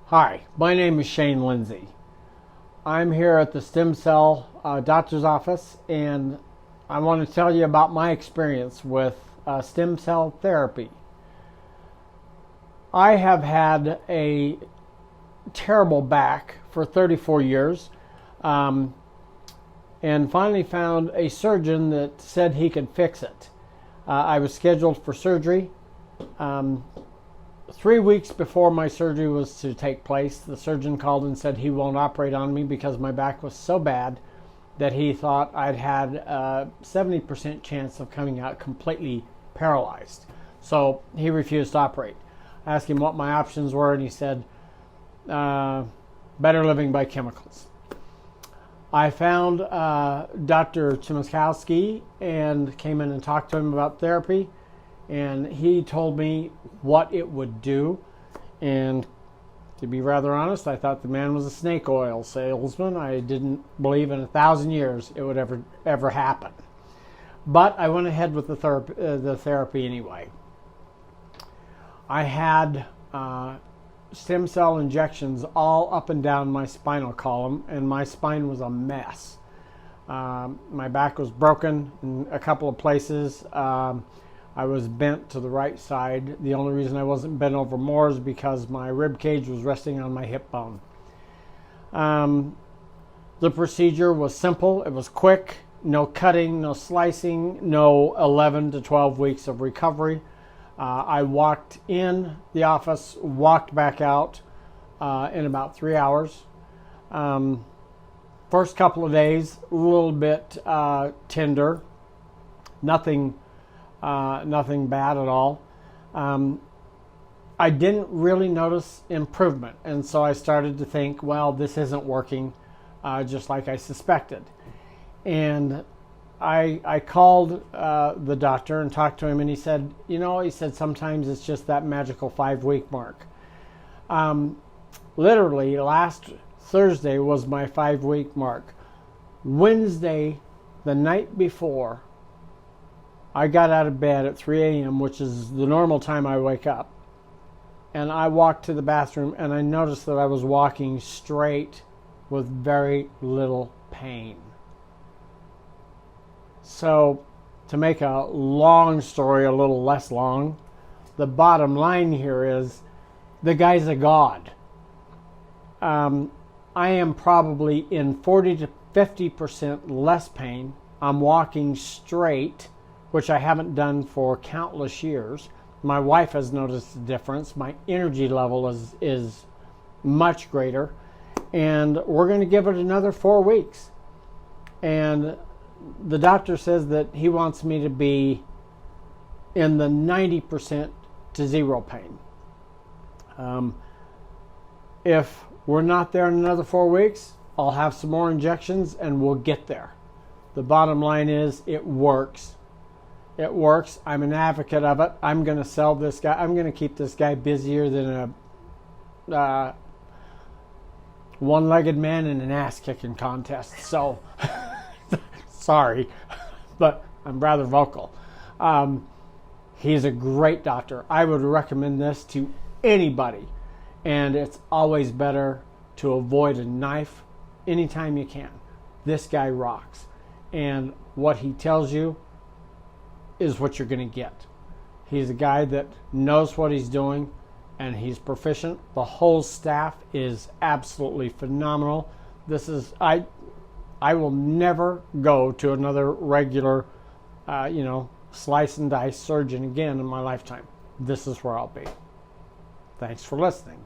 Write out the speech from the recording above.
Hi, my name is Shane Lindsey. I'm here at the stem cell doctor's office, and I want to tell you about my experience with stem cell therapy. I have had a terrible back for 34 years and finally found a surgeon that said he could fix it. I was scheduled for surgery. 3 weeks before my surgery was to take place, the surgeon called and said he won't operate on me because my back was so bad that he thought I'd had a 70% chance of coming out completely paralyzed. So he refused to operate. I asked him what my options were, and he said, better living by chemicals. I found Dr. Cimikoski and came in and talked to him about therapy. And he told me what it would do. And to be rather honest, I thought the man was a snake oil salesman. I didn't believe in 1,000 years it would ever happen. But I went ahead with the therapy anyway. I had stem cell injections all up and down my spinal column, and my spine was a mess. My back was broken in a couple of places. I was bent to the right side. The only reason I wasn't bent over more is because my rib cage was resting on my hip bone. The procedure was simple. It was quick. No cutting, no slicing, no 11 to 12 weeks of recovery. I walked in the office, walked back out in about 3 hours. First couple of days, a little bit tender. Nothing bad at all. I didn't really notice improvement, and so I started to think, well, this isn't working just like I suspected. And I called the doctor and talked to him, and he said, sometimes it's just that magical 5-week mark. Literally, last Thursday was my 5-week mark. Wednesday, the night before, I got out of bed at 3 a.m., which is the normal time I wake up. And I walked to the bathroom, and I noticed that I was walking straight with very little pain. So, to make a long story a little less long, the bottom line here is the guy's a god. I am probably in 40 to 50% less pain. I'm walking straight, which I haven't done for countless years. My wife has noticed the difference. My energy level is much greater. And we're going to give it another 4 weeks. And the doctor says that he wants me to be in the 90% to zero pain. If we're not there in another 4 weeks, I'll have some more injections and we'll get there. The bottom line is it works. It works. I'm an advocate of it. I'm going to sell this guy. I'm going to keep this guy busier than a one-legged man in an ass-kicking contest. So, sorry, but I'm rather vocal. He's a great doctor. I would recommend this to anybody. And it's always better to avoid a knife anytime you can. This guy rocks. And what he tells you is what you're going to get. He's a guy that knows what he's doing, and he's proficient. The whole staff is absolutely phenomenal. I will never go to another regular, slice and dice surgeon again in my lifetime. This is where I'll be. Thanks for listening.